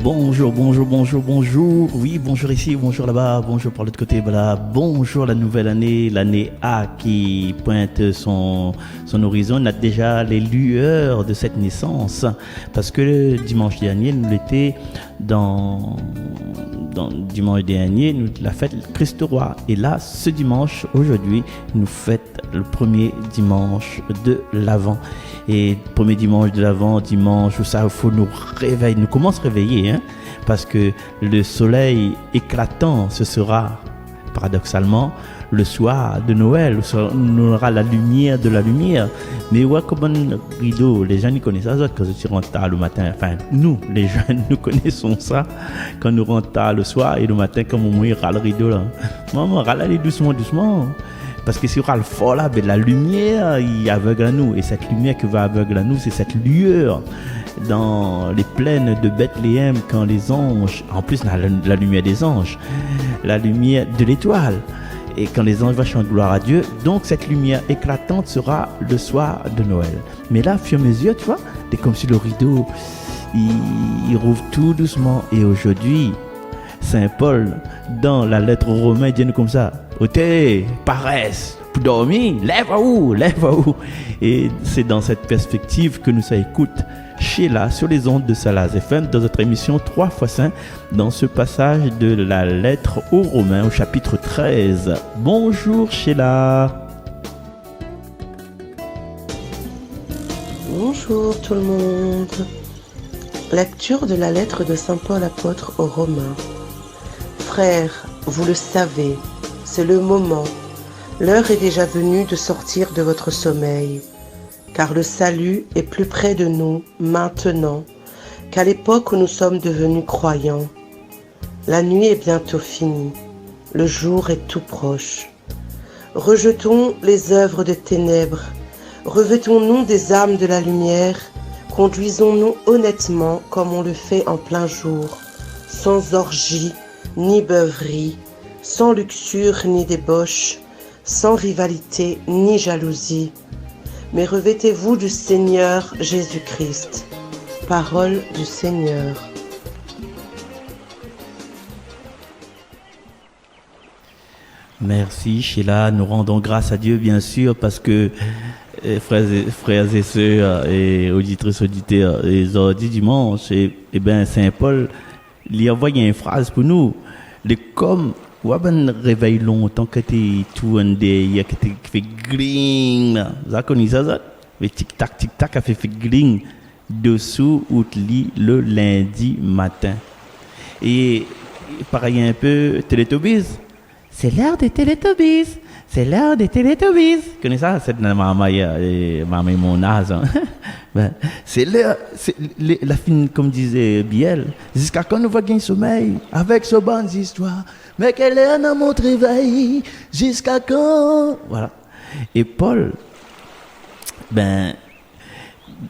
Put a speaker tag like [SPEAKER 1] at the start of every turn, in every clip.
[SPEAKER 1] Bonjour, bonjour, bonjour, bonjour. Oui, bonjour ici, bonjour là-bas, bonjour par l'autre côté. Voilà, bonjour la nouvelle année, l'année A qui pointe son horizon. On a déjà les lueurs de cette naissance. Parce que le dimanche dernier, nous l'étions dans dimanche dernier, nous la fête Christ Roi. Et là, ce dimanche, aujourd'hui, nous fête le premier dimanche de l'Avent. Et premier dimanche de l'Avent, dimanche où ça, il faut nous réveiller, nous commence à réveiller, hein, parce que le soleil éclatant, ce sera, paradoxalement, le soir de Noël, où on aura la lumière de la lumière. Mais ouais, comme un rideau, les gens ils connaissent ça, quand tu rentres tard le matin, enfin, nous, les jeunes, nous connaissons ça, quand nous rentrons tard le soir et le matin, comme on râle le rideau là. Maman, râle doucement, doucement. Parce que si on râle fort là, ben, la lumière, il aveugle à nous. Et cette lumière qui va aveugler à nous, c'est cette lueur dans les plaines de Bethléem, quand les anges, en plus la lumière des anges, la lumière de l'étoile, et quand les anges vont chanter gloire à Dieu, donc cette lumière éclatante sera le soir de Noël. Mais là, fur et à mesure, tu vois, c'est comme si le rideau, il rouvre tout doucement. Et aujourd'hui, Saint Paul, dans la lettre aux Romains, dit nous comme ça: ôtez, paresse, pour dormir, lève à où. Et c'est dans cette perspective que nous ça écoute Sheila sur les ondes de Salaz FM dans notre émission 3x5 dans ce passage de la lettre aux Romains au chapitre 13. Bonjour Sheila.
[SPEAKER 2] Bonjour tout le monde. Lecture de la lettre de Saint Paul apôtre aux Romains. Frères, vous le savez, c'est le moment. L'heure est déjà venue de sortir de votre sommeil, car le salut est plus près de nous maintenant qu'à l'époque où nous sommes devenus croyants. La nuit est bientôt finie, le jour est tout proche. Rejetons les œuvres des ténèbres, revêtons-nous des âmes de la lumière, conduisons-nous honnêtement comme on le fait en plein jour, sans orgie ni beuverie, sans luxure ni débauche, sans rivalité ni jalousie. Mais revêtez-vous du Seigneur Jésus-Christ. Parole du Seigneur.
[SPEAKER 1] Merci Sheila, nous rendons grâce à Dieu bien sûr parce que frères et sœurs et auditrices auditeurs, les ordis dimanche, et ben Saint Paul il a envoyé une phrase pour nous. Comme ou ben réveil longtemps que tu tout un day que tu fait gling là, ça connaît ça, mais tic tac a fait gling dessous ou lit le lundi matin. Et pareil un peu Teletubbies. C'est l'heure des Teletubbies. C'est l'heure des Teletubbies. Tu connais ça? C'est maman mon âge. Ben, c'est l'heure, la fin, comme disait Biel, jusqu'à quand nous va gagner sommeil avec ce bonnes histoires. Mais quelle est dans mon réveil? Jusqu'à quand? Voilà. Et Paul, ben,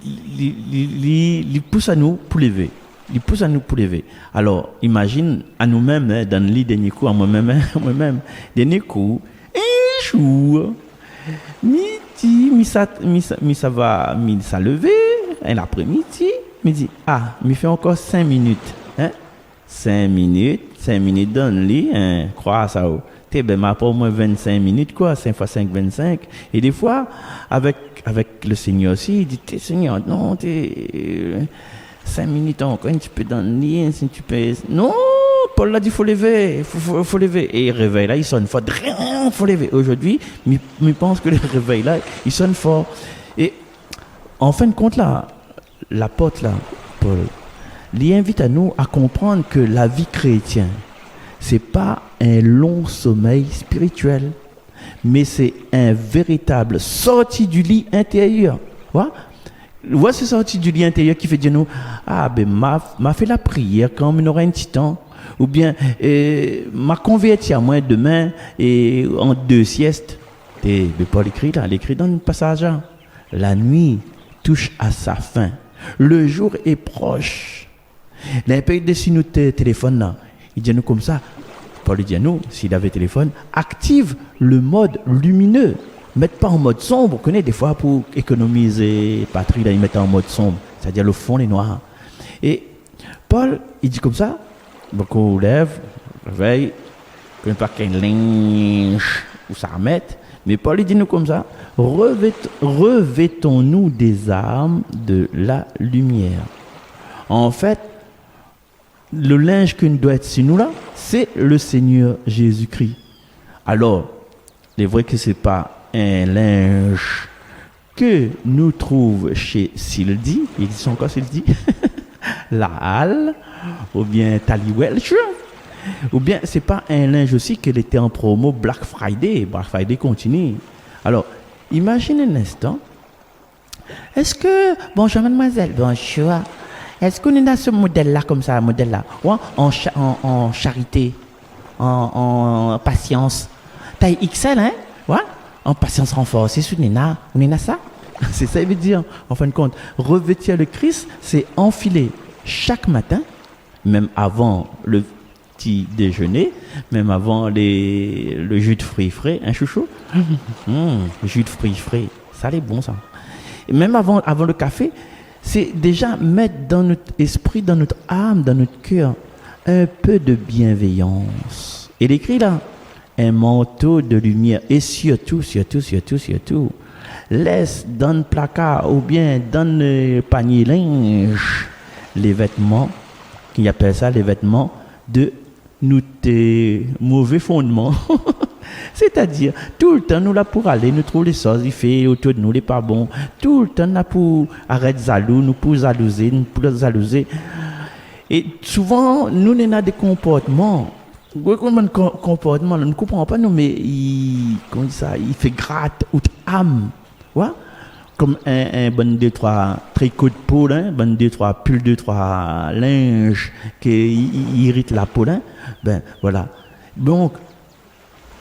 [SPEAKER 1] il pousse à nous pour lever. Il pousse à nous pour lever. Alors, imagine à nous-mêmes, hein, dans le lit dernier coup, à moi-même, dernier coup, un jour, midi, ça lever, l'après-midi, midi, il fait encore 5 minutes, hein, 5 minutes dans le lit, hein, crois ça, t'es ben, m'a pas au moins 25 minutes, quoi, 5 x 5, 25, et des fois, avec le Seigneur aussi, il dit, t'es Seigneur, non, t'es, 5 minutes encore, un petit peu dans le lit, si tu peux, non, Paul l'a dit, faut lever. Et le réveil là, il sonne fort. Faut lever. Aujourd'hui, je pense que le réveil là, il sonne fort. Et en fin de compte là, l'apôtre là, Paul, il invite à nous à comprendre que la vie chrétienne, c'est pas un long sommeil spirituel, mais c'est un véritable sortie du lit intérieur. Voici ce sortie du lit intérieur qui fait dire nous, m'a fait la prière quand on aura un petit temps. Ou bien, m'a converti à moi demain et en 2 siestes. Et Paul écrit là, il écrit dans le passage. La nuit touche à sa fin. Le jour est proche. L'impact de si nous téléphone là, il dit nous comme ça. Paul dit à nous, s'il avait téléphone, active le mode lumineux. Mettez pas en mode sombre. Vous connaissez des fois pour économiser batterie, là, ils mettent en mode sombre. C'est-à-dire le fond est noir. Et Paul, il dit comme ça, donc on lève, réveille, qu'on pas qu'un linge ou ça remettre, mais Paul il dit nous comme ça, revêtons-nous des armes de la lumière. En fait, le linge qui doit être sur nous là, c'est le Seigneur Jésus-Christ. Alors, il est vrai que c'est pas un linge que nous trouvons chez Sildi, il existe encore Sildi, La Halle, ou bien Tally Welch, ou bien c'est pas un linge aussi qu'il était en promo Black Friday continue. Alors, imagine un instant, est-ce que, bonjour mademoiselle, bonjour, est-ce qu'on a ce modèle-là comme ça, modèle-là, ouais, en charité, en patience, taille XL, hein, ouais, en patience renforcée, on a ça. C'est ça, il veut dire, en fin de compte, revêtir le Christ, c'est enfiler chaque matin, même avant le petit déjeuner, même avant le jus de fruits frais, un chouchou, jus de fruits frais, ça c'est bon ça. Et même avant le café, c'est déjà mettre dans notre esprit, dans notre âme, dans notre cœur, un peu de bienveillance. Il écrit là, un manteau de lumière, et surtout, laisse dans le placard ou bien dans le panier linge les vêtements, qui appellent ça les vêtements de nos mauvais fondements. C'est-à-dire, tout le temps, nous là pour aller, nous trouver les choses, il fait autour de nous, les pas bons. Tout le temps, là pour arrêter jaloux, nous pour jalouser. Et souvent, nous avons des comportements. Comportement, nous ne comprenons pas, nous, mais il fait gratte ou âme. Ouais? Comme un bon 2-3 tricots de peau, hein, bon 2-3 pulls, 2-3 linge qui irrite la peau, hein. Ben voilà. Donc,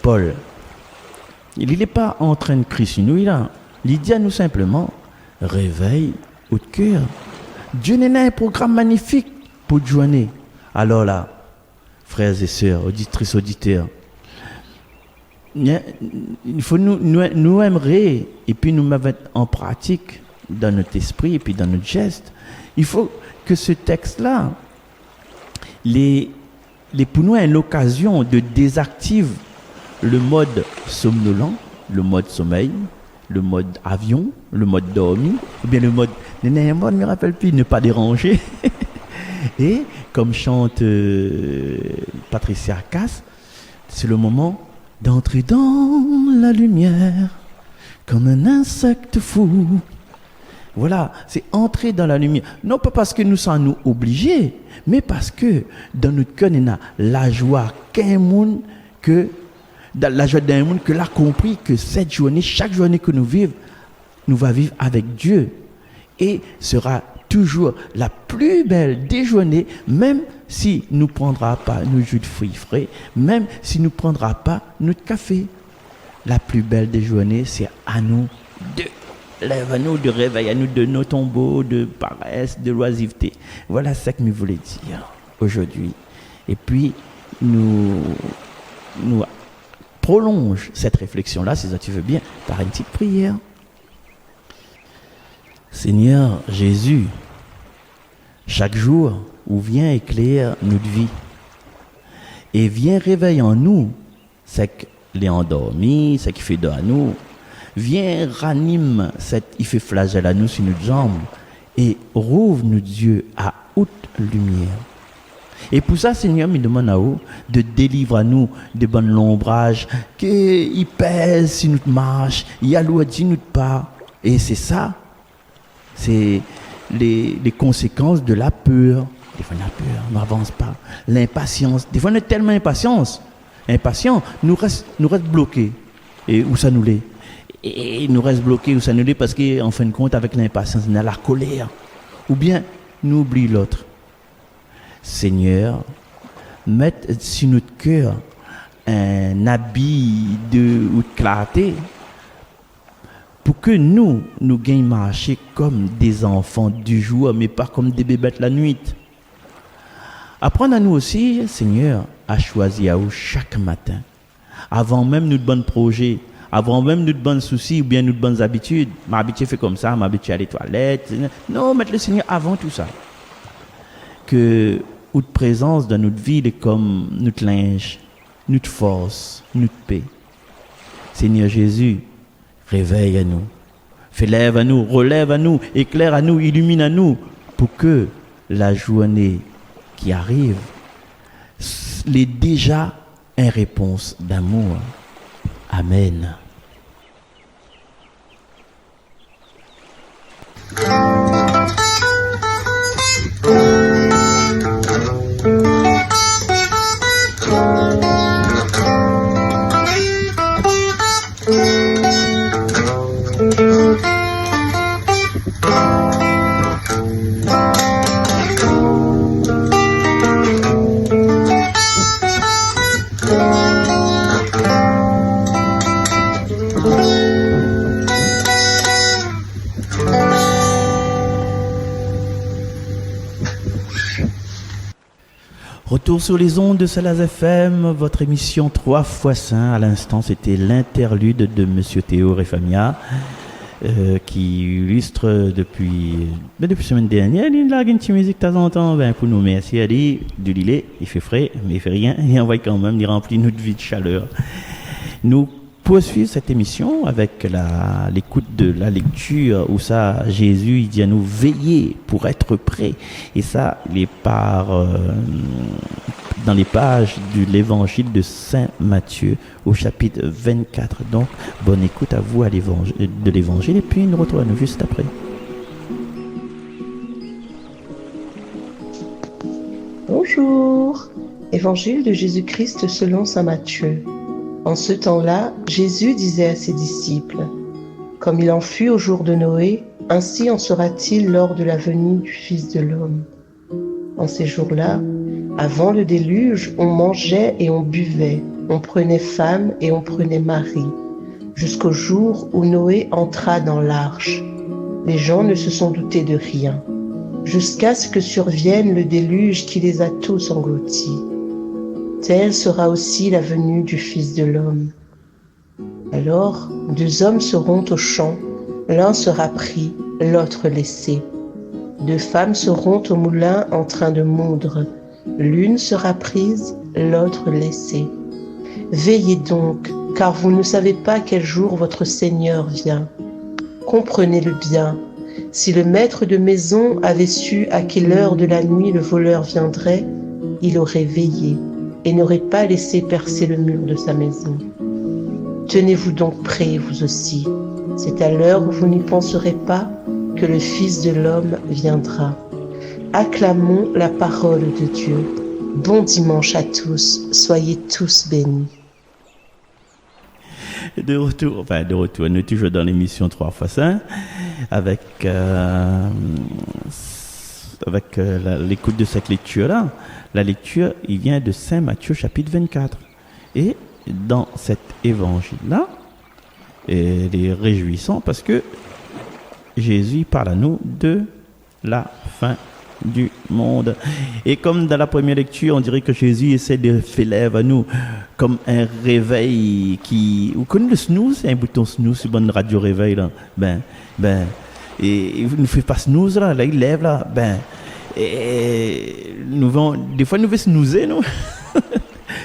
[SPEAKER 1] Paul, il n'est pas en train de crier sur nous, il dit à nous simplement, réveille votre cœur. Dieu n'a un programme magnifique pour te joindre. Alors là, frères et sœurs, auditrices, auditeurs, il faut nous aimer et puis nous mettre en pratique dans notre esprit et puis dans notre geste. Il faut que ce texte-là, pour nous, ait l'occasion de désactiver le mode somnolent, le mode sommeil, le mode avion, le mode dormi, ou bien le mode, je ne me rappelle plus, ne pas déranger. Et comme chante Patricia Cass, c'est le moment d'entrer dans la lumière comme un insecte fou. Voilà, c'est entrer dans la lumière. Non pas parce que nous sommes nous obligés, mais parce que dans notre cœur, il y a la joie qu'un monde que la joie d'un monde que l'a compris que cette journée, chaque journée que nous vivons, nous va vivre avec Dieu et sera toujours la plus belle des journées, même si nous ne prendra pas nos jus de fruits frais, même si nous ne prendra pas notre café. La plus belle des journées, c'est à nous de réveil, à nous de nos tombeaux, de paresse, de l'oisiveté. Voilà ce que je voulais dire aujourd'hui. Et puis, nous prolonge cette réflexion-là, si ça tu veux bien, par une petite prière. Seigneur Jésus, chaque jour, où vient éclaire notre vie et vient réveiller en nous ce qui est endormi, ce qui fait de à nous, vient ranime il fait flagelle à nous sur notre jambe et rouvre notre Dieu à haute lumière. Et pour ça, Seigneur, me demande à vous de délivrer à nous de bonnes lombrages qui pèsent sur notre marche, il alourdit notre pas. Et c'est ça, c'est les conséquences de la peur. Des fois, la peur, on n'avance pas. L'impatience, des fois, on est tellement impatient, nous reste bloqués. Et où ça nous l'est? Et nous reste bloqués où ça nous l'est parce qu'en fin de compte, avec l'impatience, on a la colère. Ou bien, nous oublions l'autre. Seigneur, mette sur notre cœur un habit de clarté pour que nous gagnions marcher comme des enfants du jour, mais pas comme des bébêtes la nuit. Apprendre à nous aussi, Seigneur, à choisir à vous chaque matin, avant même notre bon projet, avant même notre bon souci ou bien notre bonnes habitudes. Ma habitude fait comme ça, ma habitude à aller aux toilettes. Non, mettre le Seigneur avant tout ça. que notre présence dans notre vie est comme notre linge, notre force, notre paix. Seigneur Jésus, réveille à nous, fais lève à nous, relève à nous, éclaire à nous, illumine à nous, pour que la journée qui arrive l'ait déjà une réponse d'amour. Amen. Retour sur les ondes de Salaz FM, votre émission 3 x Saint. À l'instant, c'était l'interlude de Monsieur Théo Refamia, qui illustre depuis la semaine dernière. Il a une petite musique de temps en temps pour nous. Merci à lui, du lillet, il fait frais, mais il fait rien. Et on va quand même, il remplit notre vie de chaleur. Nous poursuivons cette émission avec l'écoute de la lecture où ça, Jésus, il dit à nous veiller pour être prêt. Et ça, il part dans les pages de l'évangile de Saint Matthieu au chapitre 24. Donc, bonne écoute à vous de l'évangile et puis nous retrouvons juste après.
[SPEAKER 2] Bonjour, évangile de Jésus-Christ selon Saint Matthieu. En ce temps-là, Jésus disait à ses disciples, « Comme il en fut au jour de Noé, ainsi en sera-t-il lors de la venue du Fils de l'homme. » En ces jours-là, avant le déluge, on mangeait et on buvait, on prenait femme et on prenait mari, jusqu'au jour où Noé entra dans l'arche. Les gens ne se sont doutés de rien, jusqu'à ce que survienne le déluge qui les a tous engloutis. Telle sera aussi la venue du Fils de l'homme. Alors, 2 hommes seront au champ, l'un sera pris, l'autre laissé. 2 femmes seront au moulin en train de moudre, l'une sera prise, l'autre laissée. Veillez donc, car vous ne savez pas quel jour votre Seigneur vient. Comprenez-le bien. Si le maître de maison avait su à quelle heure de la nuit le voleur viendrait, il aurait veillé et n'aurait pas laissé percer le mur de sa maison. Tenez-vous donc prêts, vous aussi. C'est à l'heure où vous n'y penserez pas que le Fils de l'homme viendra. Acclamons la parole de Dieu. Bon dimanche à tous, soyez tous bénis.
[SPEAKER 1] De retour, on est toujours dans l'émission 3 x Saint avec l'écoute de cette lecture-là. La lecture, il vient de Saint Matthieu chapitre 24. Et dans cet évangile-là, il est réjouissant parce que Jésus parle à nous de la fin du monde. Et comme dans la première lecture, on dirait que Jésus essaie de faire lève à nous comme un réveil qui... Vous connaissez le snooze? C'est un bouton snooze sur bonne radio réveil là. Et il ne fait pas snooze là, il lève là. Et des fois nous faisons snoozer, nous.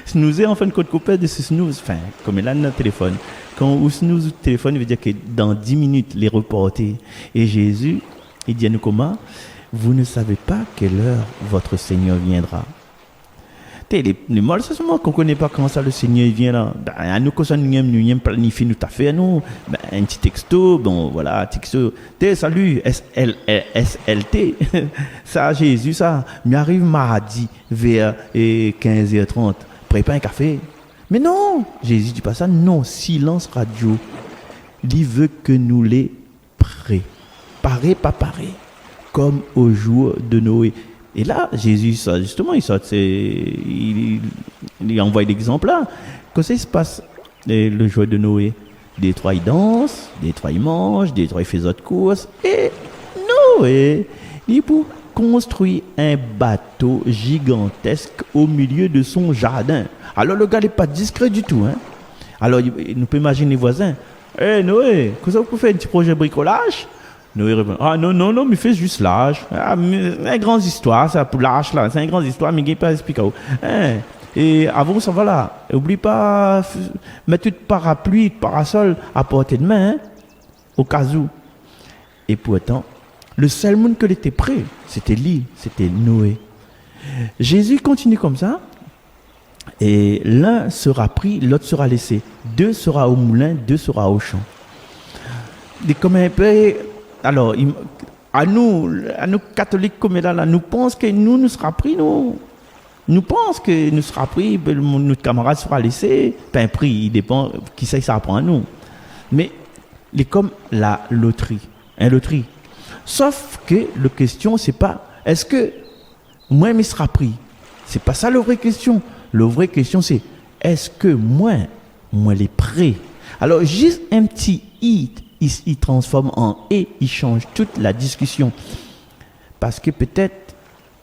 [SPEAKER 1] Snoozer en fin de compte coupé de ce snooze. Enfin, comme il a notre téléphone. Quand on snooze le téléphone, il veut dire que dans 10 minutes, les reporter. Et Jésus, il dit à nous comment? Vous ne savez pas quelle heure votre Seigneur viendra. Les molles, c'est seulement qu'on ne connaît pas comment ça le Seigneur vient là. À nous, quand nous planifions notre affaire, nous, un petit texto, texto. Salut, SLT. Ça, Jésus, ça, m'arrive mardi vers 15h30. Prépare un café. Mais non, Jésus dit pas ça. Non, silence radio. Il veut que nous les préparons, pas pareil. Comme au jour de Noé. Et là, Jésus, il envoie l'exemple là. Comment ça se passe le jour de Noé? Des 3 ils dansent, des 3 ils mangent, des 3 ils font autres courses. Et Noé, il pour construire un bateau gigantesque au milieu de son jardin. Alors le gars n'est pas discret du tout. Hein? Alors nous pouvons imaginer les voisins. Noé, qu'est-ce que vous faites un petit projet de bricolage? Noé répond, ah non, mais fais juste l'âge. Ah, mais, une grande histoire, ça, pour l'âge là, c'est une grande histoire, mais il n'y a pas expliqué. Et avant, ça va là. Oublie pas, mettre tout parapluie, parasol à portée de main, au cas où. Et pourtant, le seul monde qui était prêt, c'était lui, c'était Noé. Jésus continue comme ça, et l'un sera pris, l'autre sera laissé. 2 sera au moulin, 2 sera au champ. Et comme un peu, alors, à nous catholiques comme là, nous pensons que nous sera pris, nous pensons que nous sera pris, notre camarade sera laissé, pas un prix, il dépend, qui sait que ça apprend à nous. Mais, il est comme la loterie, une loterie. Sauf que la question, c'est pas, est-ce que moi, il sera pris? C'est pas ça la vraie question. La vraie question, c'est, est-ce que moi, il est prêt? Alors, juste un petit i, il transforme en et, il change toute la discussion. Parce que peut-être,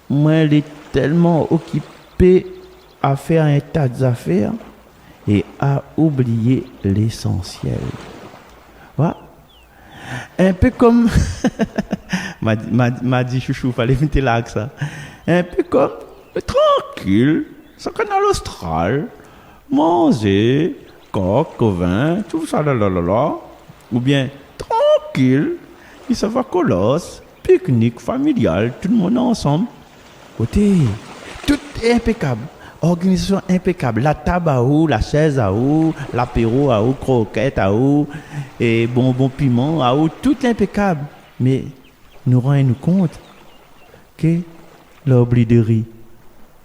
[SPEAKER 1] moi, elle est tellement occupée à faire un tas d'affaires et à oublier l'essentiel. Voilà. Un peu comme, m'a dit chouchou, fallait mettre là que ça. Un peu comme, tranquille, ça qu'on a l'Austral, manger, coq, vin, tout ça, là. Ou bien, tranquille, il se va colosse, pique-nique familial, tout le monde ensemble. Côté, tout est impeccable. Organisation impeccable. La table à eau, la chaise à eau, l'apéro à eau, croquette à eau, et bonbons piment à eau, tout est impeccable. Mais nous rendons compte que l'oubli de riz.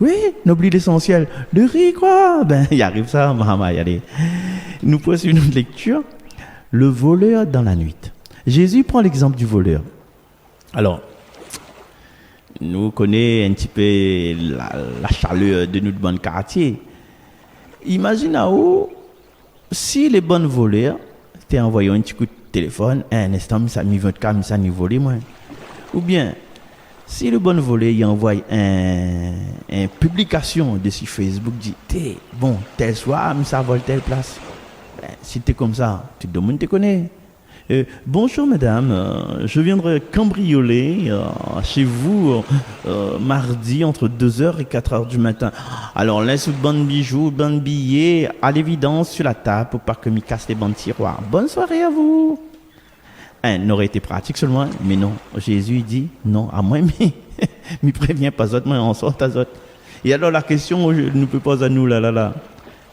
[SPEAKER 1] Oui, n'oublie l'essentiel. Le riz, quoi? Ben, il arrive ça, maman, allez. Nous poursuivons une lecture. Le voleur dans la nuit. Jésus prend l'exemple du voleur. Alors, nous connaissons un petit peu la chaleur de notre bon quartier. Imagine à où, si les bons voleurs t'es envoyé un petit coup de téléphone, un instant, ça m'y veut de ça m'y volé, moi. Ou bien, si le bon voleur il envoie une publication dessus Facebook, dit, bon, tel soir, ça vole telle place. Ben, si t'es comme ça, tout le monde te connaît. Bonjour madame, je viendrai cambrioler chez vous mardi entre 2h et 4h du matin. Alors laisse le bon bijoux, bon billet à l'évidence sur la table pour pas que m'y casse les bons tiroirs. Bonne soirée à vous. N'aurait été pratique seulement, mais non. Jésus dit non, à moi, mais m'y prévient pas autres, moi on sort à autres. Et alors la question nous peut poser à nous là.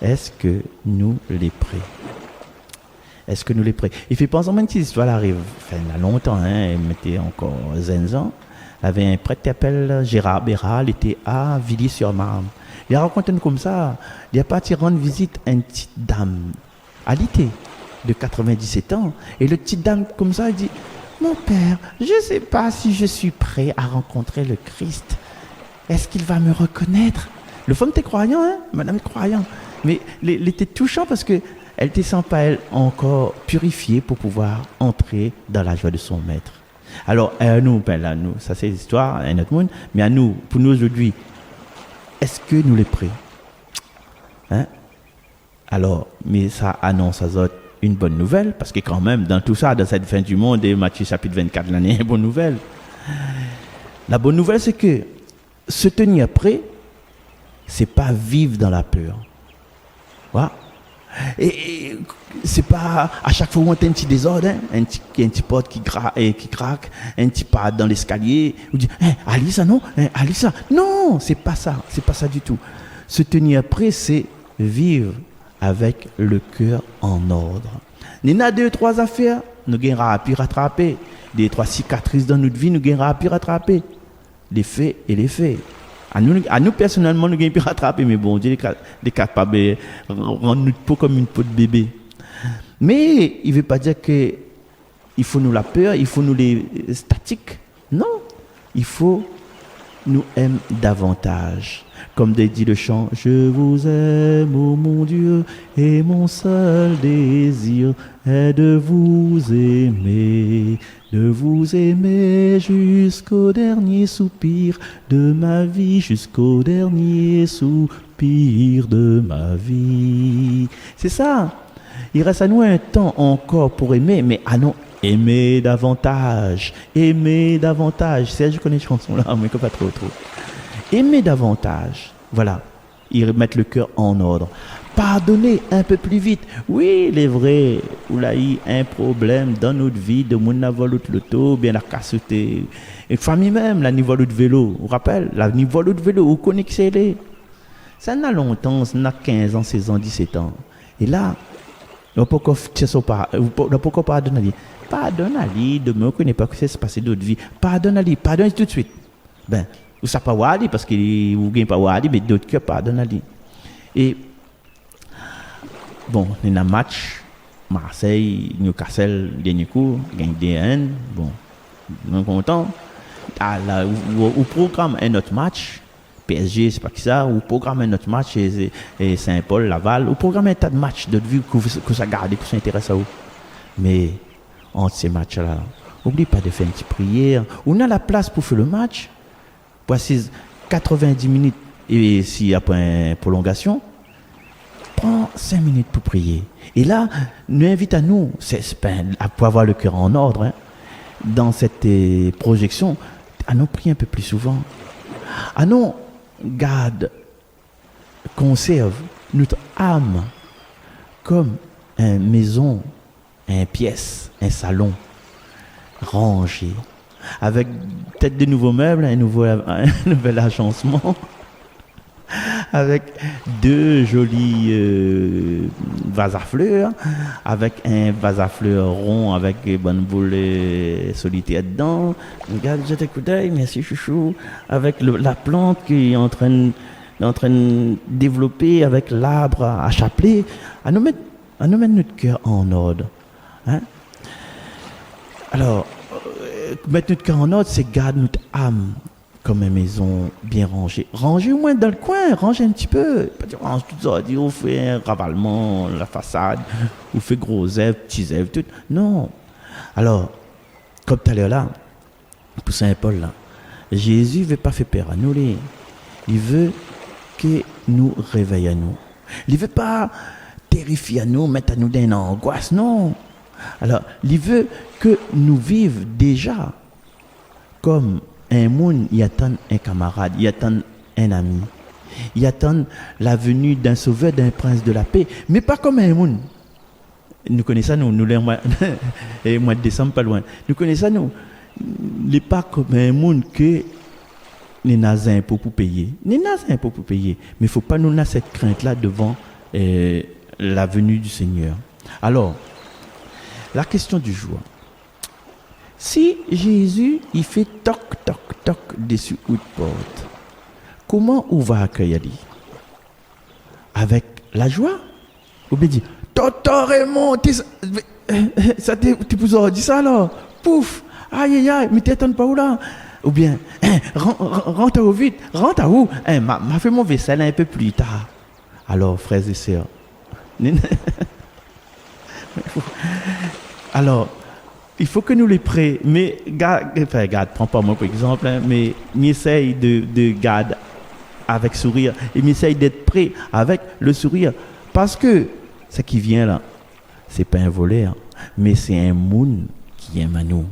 [SPEAKER 1] Est-ce que nous les prêts? Est-ce que nous les prêts? Il fait penser à une petite histoire, elle arrive, il y a longtemps, il mettait encore 15 ans. Il avait un prêtre qui s'appelle Gérard Béral, il était à Villiers-sur-Marne. Il a raconté comme ça, il a parti rendre visite à une petite dame, alitée, de 97 ans. Et le petite dame, comme ça, elle dit, mon père, je ne sais pas si je suis prêt à rencontrer le Christ. Est-ce qu'il va me reconnaître? Le femme était croyant, madame est croyant. Mais il était touchant parce que elle ne sent pas elle encore purifiée pour pouvoir entrer dans la joie de son maître. Alors, à nous, ça c'est l'histoire, à notre monde, mais à nous, pour nous aujourd'hui, est-ce que nous les prêts? Alors, mais ça annonce à autres une bonne nouvelle, parce que quand même, dans tout ça, dans cette fin du monde, et Matthieu chapitre 24, l'année, une bonne nouvelle. La bonne nouvelle, c'est que se tenir prêt, c'est pas vivre dans la peur. Voilà. Et c'est pas à chaque fois où on a un petit désordre, un petit pote qui craque, un petit pas dans l'escalier, ou dit allez ça non, allez ça. Non, c'est pas ça du tout. Se tenir prêt, c'est vivre avec le cœur en ordre. Il y en a 2-3 affaires, nous gagnons à rattraper. 2-3 cicatrices dans notre vie, nous gagnons à rattraper. Les faits et les faits. À nous personnellement, nous gagnons à rattraper, mais bon, Dieu est capable de rendre notre peau comme une peau de bébé. Mais il ne veut pas dire qu'il faut nous la peur, il faut nous les statiques. Non, il faut nous aimer davantage. Comme dit le chant, je vous aime, ô mon Dieu, et mon seul désir est de vous aimer jusqu'au dernier soupir de ma vie, jusqu'au dernier soupir de ma vie. C'est ça. Il reste à nous un temps encore pour aimer, mais Aimer davantage. Aimer davantage. C'est, je connais une chanson là, mais pas trop. Aimer davantage. Voilà. Ils remettent le cœur en ordre. Pardonner un peu plus vite. Oui, il est vrai. Il y a eu un problème dans notre vie de mon vol de l'auto, bien la casse. Une famille même, la niveau de vélo. Vous vous rappelez, la niveau de vélo, vous connaissez les. Ça n'a longtemps, ça n'a 15 ans, 16 ans, 17 ans. Et là, on ne peut pas pardonner. Pardonne-lui, de me connaît pas que c'est passé d'autres vies. Pardonne-lui tout de suite. Ben, vous savez pas Wadi parce que vous ne gagnez pas Wadi, mais d'autres que pardonne-lui. Et bon, il y a un match, Marseille, Newcastle, dernier coup, gagne DN. Bon, on est content. Ah, là, au programme un autre match, PSG, c'est pas qui ça, ou programme un autre match, et Saint-Paul, Laval, ou programme un tas de matchs de vue que ça garde, que ça intéresse à vous. Mais entre ces matchs-là, n'oublie pas de faire une petite prière. On a la place pour faire le match. Voici 90 minutes, et si après une prolongation, prends 5 minutes pour prier. Et là, nous invite à nous, pour avoir le cœur en ordre, hein, dans cette projection, à nous prier un peu plus souvent. À nous garde, conserve notre âme comme une maison, une pièce, un salon rangé, avec peut-être de nouveaux meubles, un nouvel agencement, avec 2 jolis vases à fleurs, avec un vase à fleurs rond avec une bonne boule solitaire dedans. Regarde, je t'écoute, merci chouchou, avec la plante qui est en train de développer, avec l'arbre à chapeler, à nous mettre notre cœur en ordre. Hein? Alors, mettre notre cœur en ordre, c'est garder notre âme comme une maison bien rangée. Ranger au moins dans le coin, ranger un petit peu. Pas dire, range tout ça, dire, on fait un ravalement, la façade, on fait gros zèvres, petits zèvres, tout. Non. Alors, comme tout à l'heure là, pour Saint-Paul là, Jésus ne veut pas faire peur à nous. Il veut que nous réveille à nous. Il ne veut pas terrifier à nous, mettre à nous dans une angoisse, non. Alors, il veut que nous vivions déjà comme un monde, il attend un camarade, il attend un ami, il attend la venue d'un sauveur, d'un prince de la paix, mais pas comme un monde. Nous connaissons nous les mois de décembre pas loin. Nous connaissons nous, les pas comme un monde que les nazins pour payer. Les nazins pour payer, mais il faut pas nous avoir cette crainte là devant la venue du Seigneur. Alors, la question du jour. Si Jésus, il fait toc, toc, toc dessus une porte, comment on va accueillir lui? Avec la joie? Ou bien dire, Toto Raymond, ça t'es pour dire ça là? Pouf! Aïe, mais t'étonnes pas où là? Ou bien, rentre au vite, rentre à où? M'a fait mon vaisselle un peu plus tard. Alors, frères et sœurs, alors, il faut que nous les prêts, mais garde, prends pas moi par exemple, hein, mais m'essaye de garder avec sourire et m'essaye d'être prêt avec le sourire. Parce que ce qui vient là, c'est pas un voleur, mais c'est un monde qui aime à nous.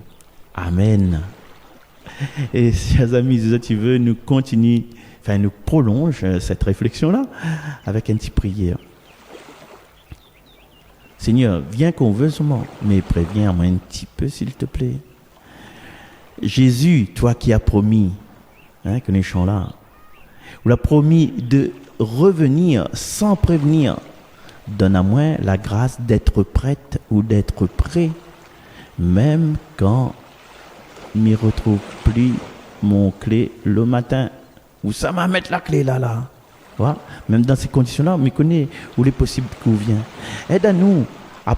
[SPEAKER 1] Amen. Et chers amis, si tu veux, nous prolonge cette réflexion-là avec une petite prière. Seigneur, viens conversement, mais préviens-moi un petit peu, s'il te plaît. Jésus, toi qui as promis, que nous sommes là, ou l'as promis de revenir sans prévenir, donne à moi la grâce d'être prête ou d'être prêt, même quand je ne retrouve plus mon clé le matin. Où ça m'a mettre la clé là. Voilà. Même dans ces conditions-là, on connaît où il est possible qu'on vienne. Aide-nous à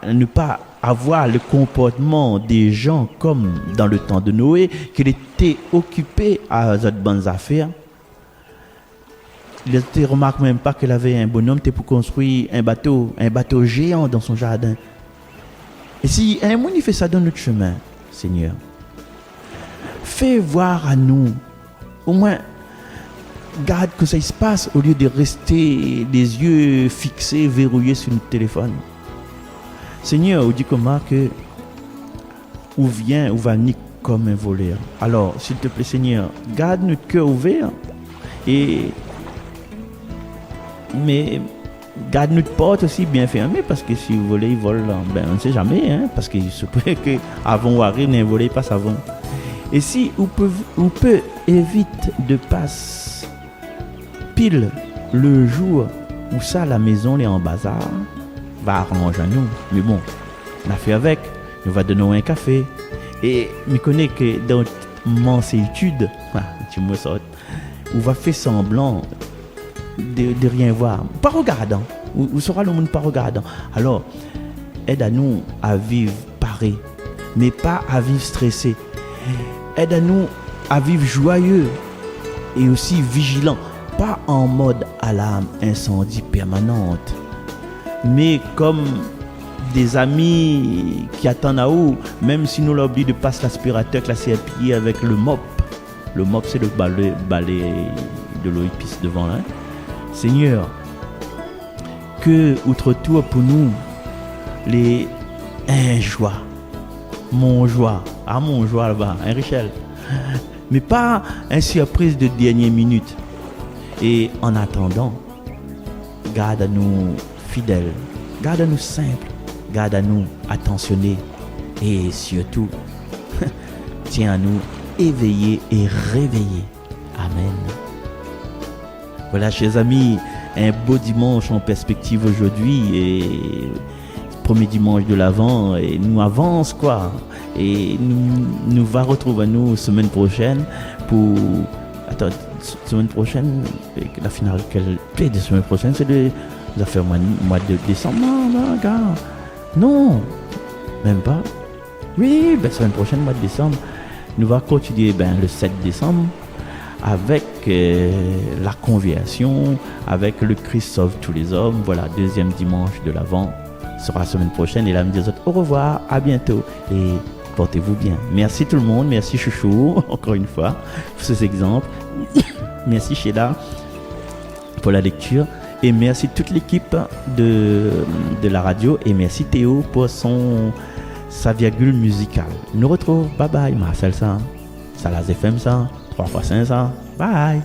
[SPEAKER 1] ne pas avoir le comportement des gens comme dans le temps de Noé, qu'il était occupé à cette bonnes affaires. Il ne remarque même pas qu'il avait un bonhomme pour construire un bateau géant dans son jardin. Et si un monde il fait ça dans notre chemin, Seigneur, fais voir à nous, au moins, garde que ça se passe au lieu de rester les yeux fixés, verrouillés sur notre téléphone. Seigneur, on dit comment que ou vient ou va ni comme un voleur. Alors, s'il te plaît, Seigneur, garde notre cœur ouvert et mais garde notre porte aussi bien fermée parce que si vous volez, ils volent, ben on ne sait jamais, hein, parce qu'il se peut que avant ou arrive, un volé passe avant. Et si on peut éviter de passer pile le jour où ça la maison est en bazar, va arranger nous. Mais bon, on a fait avec, nous va donner un café. Et je connais que dans mon étude, tu me sautes, on va faire semblant de rien voir. Pas regardant. Où sera le monde pas regardant. Alors, aide à nous à vivre paré, mais pas à vivre stressé. Aide à nous à vivre joyeux et aussi vigilant. Pas en mode alarme incendie permanente, mais comme des amis qui attendent à où, même si nous l'oublions de passer l'aspirateur classé à pied avec le mop. Le mop, c'est le balai de l'eau épice devant. Hein? Seigneur, que outre tout pour nous, les joie, mon joie là-bas, un Richel, mais pas une surprise de dernière minute. Et en attendant, garde à nous fidèles, garde à nous simples, garde à nous attentionnés et surtout, tiens à nous éveillés et réveillés. Amen. Voilà, chers amis, un beau dimanche en perspective aujourd'hui et premier dimanche de l'Avent et nous avance quoi. Et nous va retrouver nous semaine prochaine pour semaine prochaine, la finale de semaine prochaine, c'est la faire mois de décembre. Non, gars. Non, même pas. Oui, semaine prochaine, mois de décembre, nous va continuer le 7 décembre avec la conversion, avec le Christ sauve tous les hommes. Voilà, deuxième dimanche de l'Avent sera la semaine prochaine. Et là, me dit au revoir, à bientôt et portez-vous bien. Merci tout le monde, merci Chouchou, encore une fois, pour ces exemples. Merci Sheila pour la lecture et merci toute l'équipe de la radio et merci Théo pour sa virgule musicale. Nous retrouvons, bye bye, Marcel ça, Salaz FM ça, 3x5 ça, bye.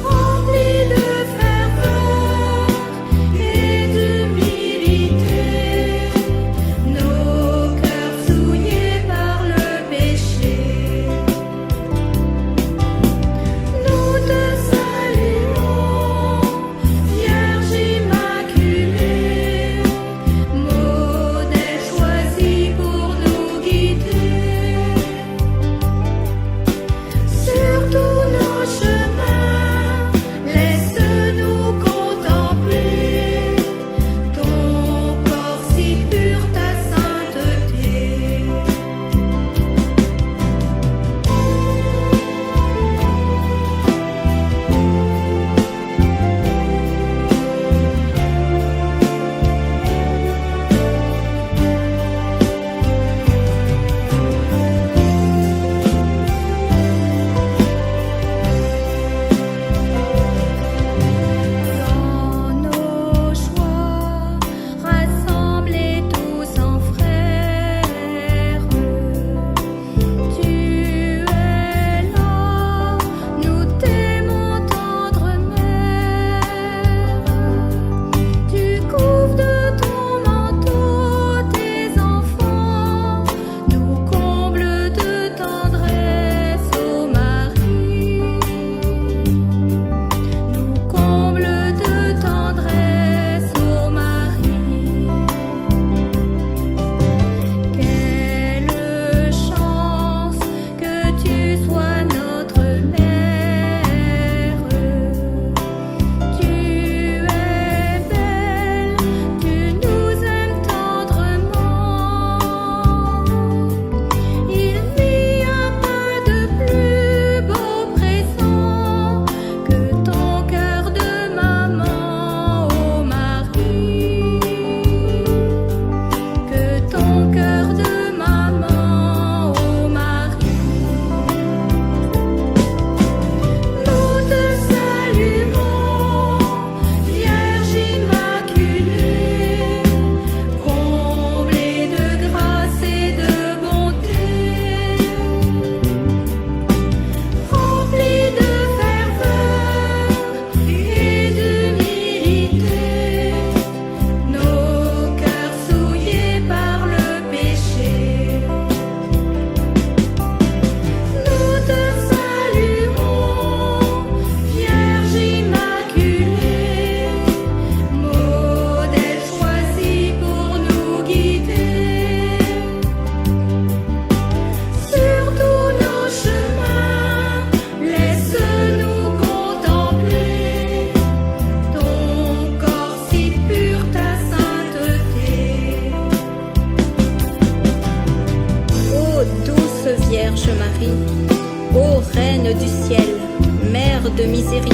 [SPEAKER 3] Remplis de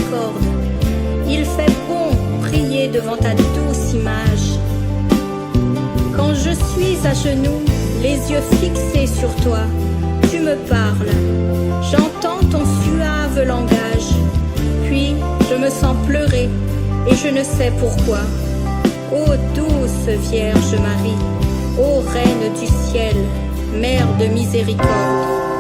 [SPEAKER 3] miséricorde. Il fait bon prier devant ta douce image. Quand je suis à genoux, les yeux fixés sur toi, tu me parles. J'entends ton suave langage. Puis je me sens pleurer et je ne sais pourquoi. Ô douce Vierge Marie, ô Reine du ciel, Mère de miséricorde.